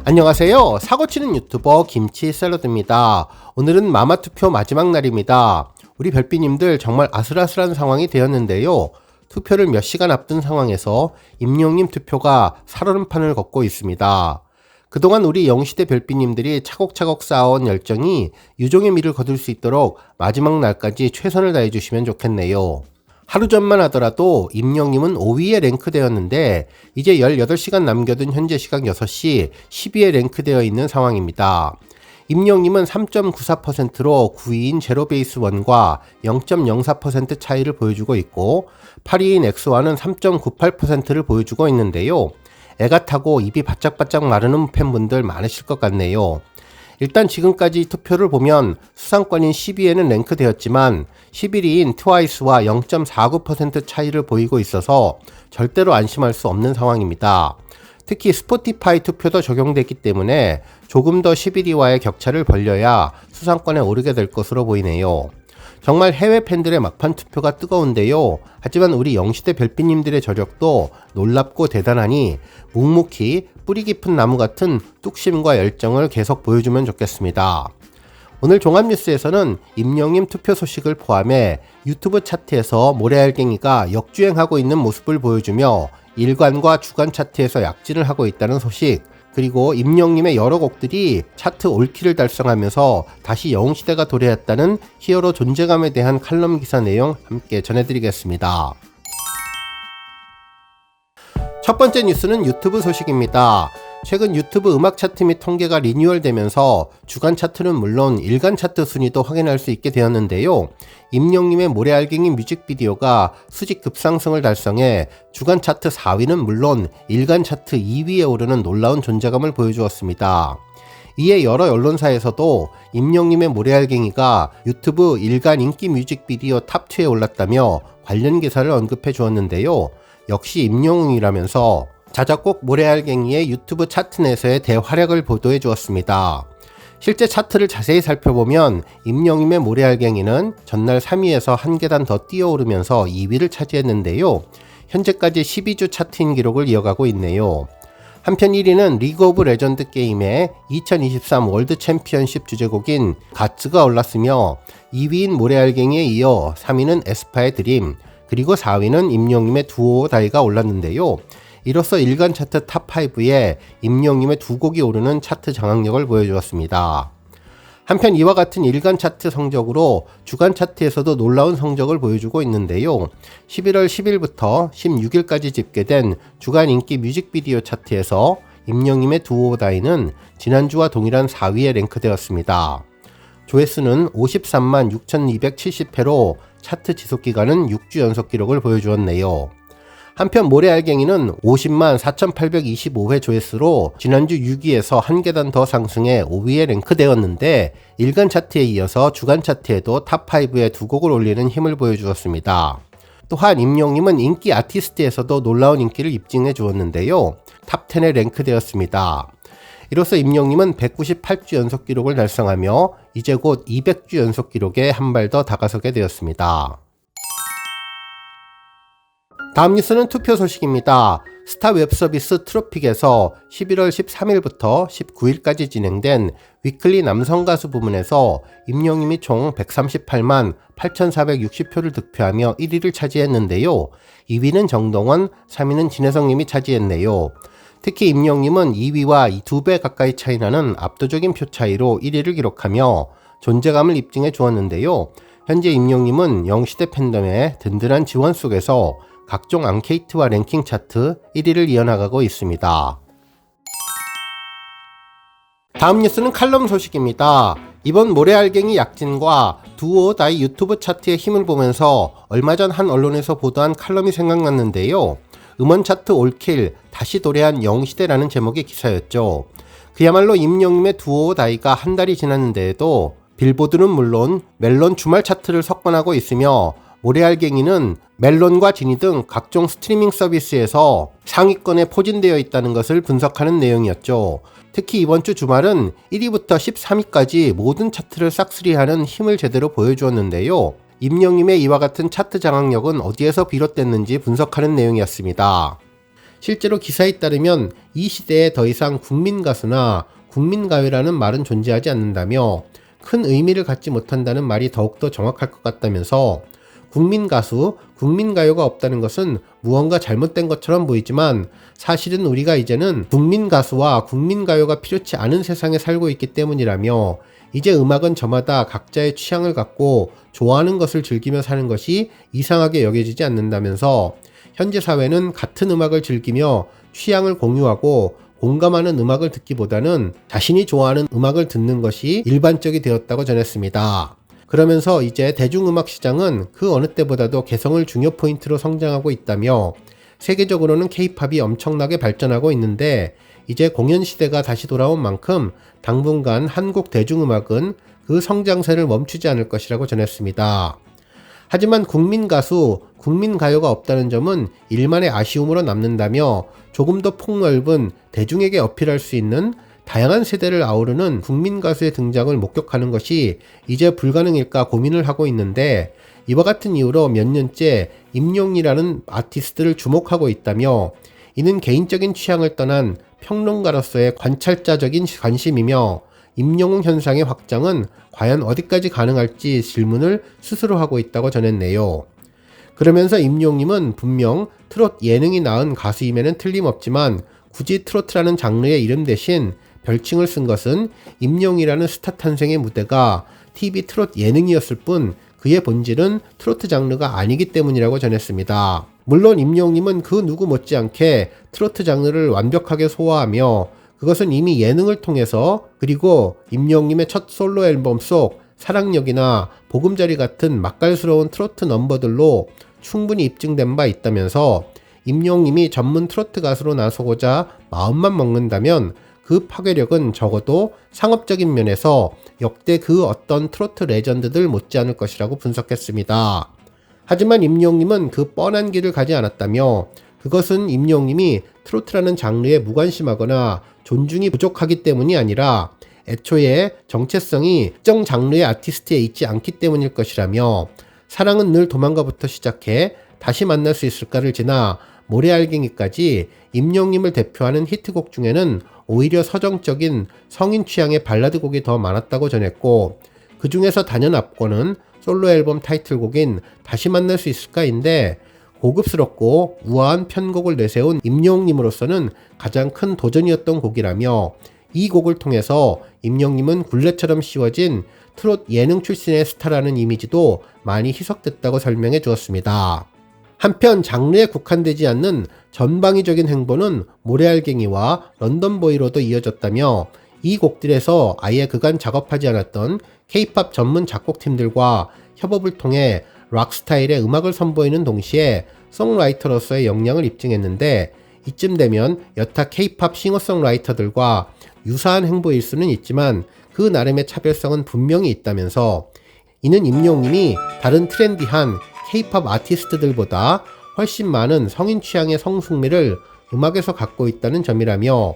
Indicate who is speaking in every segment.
Speaker 1: 안녕하세요. 사고치는 유튜버 김치샐러드입니다. 오늘은 마마투표 마지막 날입니다. 우리 별비님들 정말 아슬아슬한 상황이 되었는데요. 투표를 몇 시간 앞둔 상황에서 임영님 투표가 살얼음판을 걷고 있습니다. 그동안 우리 영시대 별비님들이 차곡차곡 쌓아온 열정이 유종의 미를 거둘 수 있도록 마지막 날까지 최선을 다해 주시면 좋겠네요. 하루 전만 하더라도 임영님은 5위에 랭크되었는데 이제 18시간 남겨둔 현재 시각 6시 10위에 랭크되어 있는 상황입니다. 임영님은 3.94%로 9위인 제로베이스1과 0.04% 차이를 보여주고 있고 8위인 엑스와는 3.98%를 보여주고 있는데요. 애가 타고 입이 바짝바짝 마르는 팬분들 많으실 것 같네요. 일단 지금까지 투표를 보면 수상권인 10위에는 랭크되었지만 11위인 트와이스와 0.49% 차이를 보이고 있어서 절대로 안심할 수 없는 상황입니다. 특히 스포티파이 투표도 적용됐기 때문에 조금 더 11위와의 격차를 벌려야 수상권에 오르게 될 것으로 보이네요. 정말 해외 팬들의 막판 투표가 뜨거운데요. 하지만 우리 영시대 별비님들의 저력도 놀랍고 대단하니 묵묵히 뿌리 깊은 나무 같은 뚝심과 열정을 계속 보여주면 좋겠습니다. 오늘 종합뉴스에서는 임영님 투표 소식을 포함해 유튜브 차트에서 모래알갱이가 역주행하고 있는 모습을 보여주며 일간과 주간 차트에서 약진을 하고 있다는 소식, 그리고 임영님의 여러 곡들이 차트 올킬을 달성하면서 다시 영웅시대가 도래했다는 히어로 존재감에 대한 칼럼 기사 내용 함께 전해드리겠습니다. 첫 번째 뉴스는 유튜브 소식입니다. 최근 유튜브 음악 차트 및 통계가 리뉴얼되면서 주간 차트는 물론 일간 차트 순위도 확인할 수 있게 되었는데요. 임영님의 모래알갱이 뮤직비디오가 수직 급상승을 달성해 주간 차트 4위는 물론 일간 차트 2위에 오르는 놀라운 존재감을 보여주었습니다. 이에 여러 언론사에서도 임영님의 모래알갱이가 유튜브 일간 인기 뮤직비디오 탑2에 올랐다며 관련 기사를 언급해 주었는데요. 역시 임영웅이라면서 자작곡 모래알갱이의 유튜브 차트 내에서의 대활약을 보도해 주었습니다. 실제 차트를 자세히 살펴보면 임영임의 모래알갱이는 전날 3위에서 한 계단 더 뛰어오르면서 2위를 차지했는데요. 현재까지 12주 차트인 기록을 이어가고 있네요. 한편 1위는 리그 오브 레전드 게임의 2023 월드 챔피언십 주제곡인 가츠가 올랐으며 2위인 모래알갱이에 이어 3위는 에스파의 드림, 그리고 4위는 임영임의 두오 다이가 올랐는데요. 이로써 일간 차트 탑5에 임영님의 두 곡이 오르는 차트 장악력을 보여주었습니다. 한편 이와 같은 일간 차트 성적으로 주간 차트에서도 놀라운 성적을 보여주고 있는데요. 11월 10일부터 16일까지 집계된 주간 인기 뮤직비디오 차트에서 임영님의 두오 다이는 지난주와 동일한 4위에 랭크되었습니다. 조회수는 53만 6,270회로 차트 지속기간은 6주 연속 기록을 보여주었네요. 한편 모래알갱이는 50만 4,825회 조회수로 지난주 6위에서 한 계단 더 상승해 5위에 랭크되었는데 일간 차트에 이어서 주간 차트에도 탑5에 두 곡을 올리는 힘을 보여주었습니다. 또한 임영님은 인기 아티스트에서도 놀라운 인기를 입증해 주었는데요. 탑10에 랭크되었습니다. 이로써 임영님은 198주 연속 기록을 달성하며 이제 곧 200주 연속 기록에 한 발 더 다가서게 되었습니다. 다음 뉴스는 투표 소식입니다. 스타 웹서비스 트로픽에서 11월 13일부터 19일까지 진행된 위클리 남성 가수 부문에서 임영님이 총 138만 8,460표를 득표하며 1위를 차지했는데요. 2위는 정동원, 3위는 진혜성님이 차지했네요. 특히 임영님은 2위와 2배 가까이 차이 나는 압도적인 표 차이로 1위를 기록하며 존재감을 입증해 주었는데요. 현재 임영님은 영시대 팬덤의 든든한 지원 속에서 각종 앙케이트와 랭킹 차트 1위를 이어나가고 있습니다. 다음 뉴스는 칼럼 소식입니다. 이번 모래알갱이 약진과 두오 다이 유튜브 차트의 힘을 보면서 얼마 전 한 언론에서 보도한 칼럼이 생각났는데요. 음원 차트 올킬, 다시 도래한 영시대라는 제목의 기사였죠. 그야말로 임영님의 두오 다이가 한 달이 지났는데도 빌보드는 물론 멜론 주말 차트를 석권하고 있으며 모래알갱이는 멜론과 지니 등 각종 스트리밍 서비스에서 상위권에 포진되어 있다는 것을 분석하는 내용이었죠. 특히 이번 주 주말은 1위부터 13위까지 모든 차트를 싹쓸이하는 힘을 제대로 보여주었는데요. 임영님의 이와 같은 차트 장악력은 어디에서 비롯됐는지 분석하는 내용이었습니다. 실제로 기사에 따르면 이 시대에 더 이상 국민가수나 국민가요라는 말은 존재하지 않는다며 큰 의미를 갖지 못한다는 말이 더욱더 정확할 것 같다면서 국민가수, 국민가요가 없다는 것은 무언가 잘못된 것처럼 보이지만 사실은 우리가 이제는 국민가수와 국민가요가 필요치 않은 세상에 살고 있기 때문이라며 이제 음악은 저마다 각자의 취향을 갖고 좋아하는 것을 즐기며 사는 것이 이상하게 여겨지지 않는다면서 현재 사회는 같은 음악을 즐기며 취향을 공유하고 공감하는 음악을 듣기보다는 자신이 좋아하는 음악을 듣는 것이 일반적이 되었다고 전했습니다. 그러면서 이제 대중음악 시장은 그 어느 때보다도 개성을 중요 포인트로 성장하고 있다며 세계적으로는 K-팝이 엄청나게 발전하고 있는데 이제 공연 시대가 다시 돌아온 만큼 당분간 한국 대중음악은 그 성장세를 멈추지 않을 것이라고 전했습니다. 하지만 국민가수, 국민가요가 없다는 점은 일만의 아쉬움으로 남는다며 조금 더 폭넓은 대중에게 어필할 수 있는 다양한 세대를 아우르는 국민가수의 등장을 목격하는 것이 이제 불가능일까 고민을 하고 있는데 이와 같은 이유로 몇 년째 임영웅이라는 아티스트를 주목하고 있다며 이는 개인적인 취향을 떠난 평론가로서의 관찰자적인 관심이며 임영웅 현상의 확장은 과연 어디까지 가능할지 질문을 스스로 하고 있다고 전했네요. 그러면서 임영웅님은 분명 트롯 예능이 낳은 가수임에는 틀림없지만 굳이 트로트라는 장르의 이름 대신 별칭을 쓴 것은 임영웅이라는 스타 탄생의 무대가 TV 트롯 예능이었을 뿐 그의 본질은 트로트 장르가 아니기 때문이라고 전했습니다. 물론 임영웅님은 그 누구 못지않게 트로트 장르를 완벽하게 소화하며 그것은 이미 예능을 통해서 그리고 임영웅님의 첫 솔로 앨범 속 사랑역이나 보금자리 같은 맛깔스러운 트로트 넘버들로 충분히 입증된 바 있다면서 임영웅님이 전문 트로트 가수로 나서고자 마음만 먹는다면 그 파괴력은 적어도 상업적인 면에서 역대 그 어떤 트로트 레전드들 못지않을 것이라고 분석했습니다. 하지만 임영웅님은 그 뻔한 길을 가지 않았다며 그것은 임영웅님이 트로트라는 장르에 무관심하거나 존중이 부족하기 때문이 아니라 애초에 정체성이 특정 장르의 아티스트에 있지 않기 때문일 것이라며 사랑은 늘 도망가부터 시작해 다시 만날 수 있을까를 지나 모래알갱이까지 임영웅님을 대표하는 히트곡 중에는 오히려 서정적인 성인 취향의 발라드 곡이 더 많았다고 전했고 그 중에서 단연 앞권은 솔로 앨범 타이틀곡인 다시 만날 수 있을까인데 고급스럽고 우아한 편곡을 내세운 임영웅님으로서는 가장 큰 도전이었던 곡이라며 이 곡을 통해서 임영웅님은 굴레처럼 씌워진 트롯 예능 출신의 스타라는 이미지도 많이 희석됐다고 설명해 주었습니다. 한편 장르에 국한되지 않는 전방위적인 행보는 모래알갱이와 런던보이로도 이어졌다며 이 곡들에서 아예 그간 작업하지 않았던 K-팝 전문 작곡팀들과 협업을 통해 락 스타일의 음악을 선보이는 동시에 송라이터로서의 역량을 입증했는데 이쯤 되면 여타 K-팝 싱어송라이터들과 유사한 행보일 수는 있지만 그 나름의 차별성은 분명히 있다면서 이는 임영웅님이 다른 트렌디한 K-팝 아티스트들보다 훨씬 많은 성인 취향의 성숙미를 음악에서 갖고 있다는 점이라며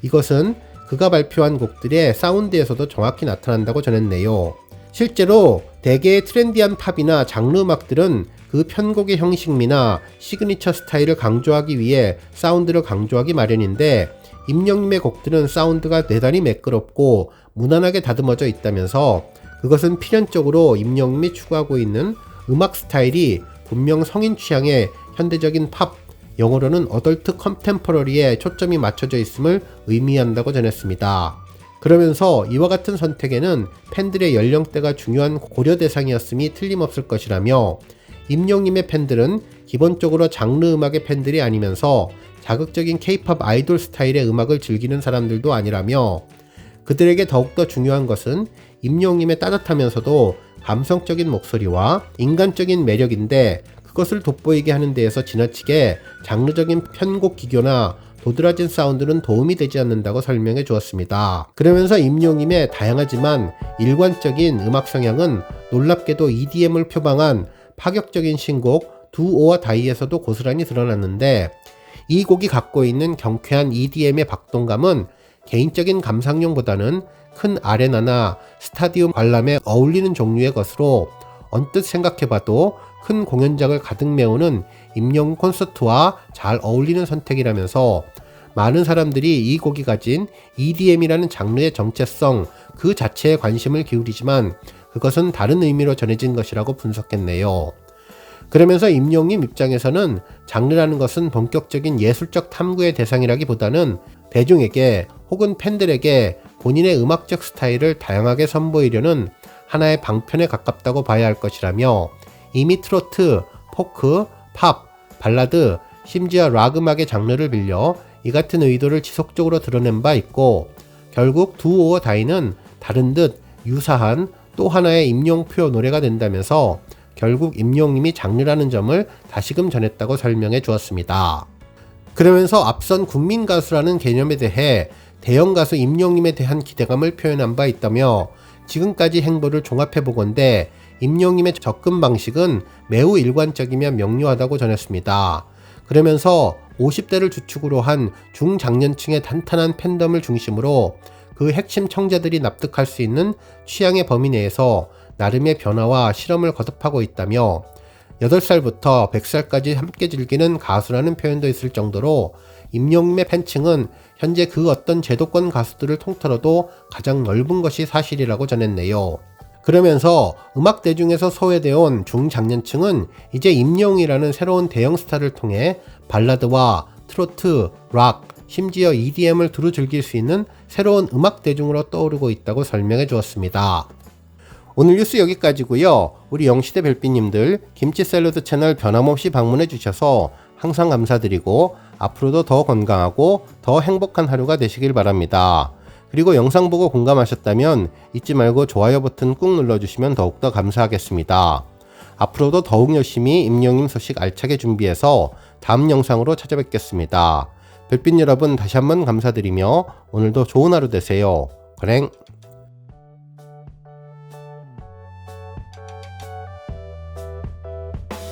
Speaker 1: 이것은 그가 발표한 곡들의 사운드에서도 정확히 나타난다고 전했네요. 실제로 대개의 트렌디한 팝이나 장르 음악들은 그 편곡의 형식미나 시그니처 스타일을 강조하기 위해 사운드를 강조하기 마련인데 임영웅님의 곡들은 사운드가 대단히 매끄럽고 무난하게 다듬어져 있다면서 그것은 필연적으로 임영웅님이 추구하고 있는 음악 스타일이 분명 성인 취향의 현대적인 팝, 영어로는 어덜트 컨템퍼러리에 초점이 맞춰져 있음을 의미한다고 전했습니다. 그러면서 이와 같은 선택에는 팬들의 연령대가 중요한 고려 대상이었음이 틀림없을 것이라며 임영웅님의 팬들은 기본적으로 장르 음악의 팬들이 아니면서 자극적인 K-팝 아이돌 스타일의 음악을 즐기는 사람들도 아니라며 그들에게 더욱더 중요한 것은 임영웅님의 따뜻하면서도 감성적인 목소리와 인간적인 매력인데 그것을 돋보이게 하는 데에서 지나치게 장르적인 편곡 기교나 도드라진 사운드는 도움이 되지 않는다고 설명해 주었습니다. 그러면서 임영웅님의 다양하지만 일관적인 음악 성향은 놀랍게도 EDM을 표방한 파격적인 신곡 Do or Die에서도 고스란히 드러났는데 이 곡이 갖고 있는 경쾌한 EDM의 박동감은 개인적인 감상용보다는 큰 아레나나 스타디움 관람에 어울리는 종류의 것으로 언뜻 생각해봐도 큰 공연장을 가득 메우는 임영웅 콘서트와 잘 어울리는 선택이라면서 많은 사람들이 이 곡이 가진 EDM이라는 장르의 정체성 그 자체에 관심을 기울이지만 그것은 다른 의미로 전해진 것이라고 분석했네요. 그러면서 임영웅 입장에서는 장르라는 것은 본격적인 예술적 탐구의 대상이라기보다는 대중에게 혹은 팬들에게 본인의 음악적 스타일을 다양하게 선보이려는 하나의 방편에 가깝다고 봐야 할 것이라며 이미 트로트, 포크, 팝, 발라드, 심지어 락 음악의 장르를 빌려 이 같은 의도를 지속적으로 드러낸 바 있고 결국 두 오어 다이는 다른 듯 유사한 또 하나의 임영웅표 노래가 된다면서 결국 임영웅님이 장르라는 점을 다시금 전했다고 설명해 주었습니다. 그러면서 앞선 국민 가수라는 개념에 대해 대형 가수 임영웅님에 대한 기대감을 표현한 바 있다며 지금까지 행보를 종합해 보건대 임영웅님의 접근 방식은 매우 일관적이며 명료하다고 전했습니다. 그러면서 50대를 주축으로 한 중장년층의 탄탄한 팬덤을 중심으로 그 핵심 청자들이 납득할 수 있는 취향의 범위 내에서 나름의 변화와 실험을 거듭하고 있다며 8살부터 100살까지 함께 즐기는 가수라는 표현도 있을 정도로 임영웅의 팬층은 현재 그 어떤 제도권 가수들을 통틀어도 가장 넓은 것이 사실이라고 전했네요. 그러면서 음악 대중에서 소외되어 온 중장년층은 이제 임영웅이라는 새로운 대형 스타를 통해 발라드와 트로트, 락, 심지어 EDM을 두루 즐길 수 있는 새로운 음악 대중으로 떠오르고 있다고 설명해 주었습니다. 오늘 뉴스 여기까지고요. 우리 영시대 별빛님들 김치 샐러드 채널 변함없이 방문해 주셔서 항상 감사드리고 앞으로도 더 건강하고 더 행복한 하루가 되시길 바랍니다. 그리고 영상 보고 공감하셨다면 잊지 말고 좋아요 버튼 꾹 눌러주시면 더욱더 감사하겠습니다. 앞으로도 더욱 열심히 임영웅님 소식 알차게 준비해서 다음 영상으로 찾아뵙겠습니다. 별빛 여러분 다시 한번 감사드리며 오늘도 좋은 하루 되세요. 건행!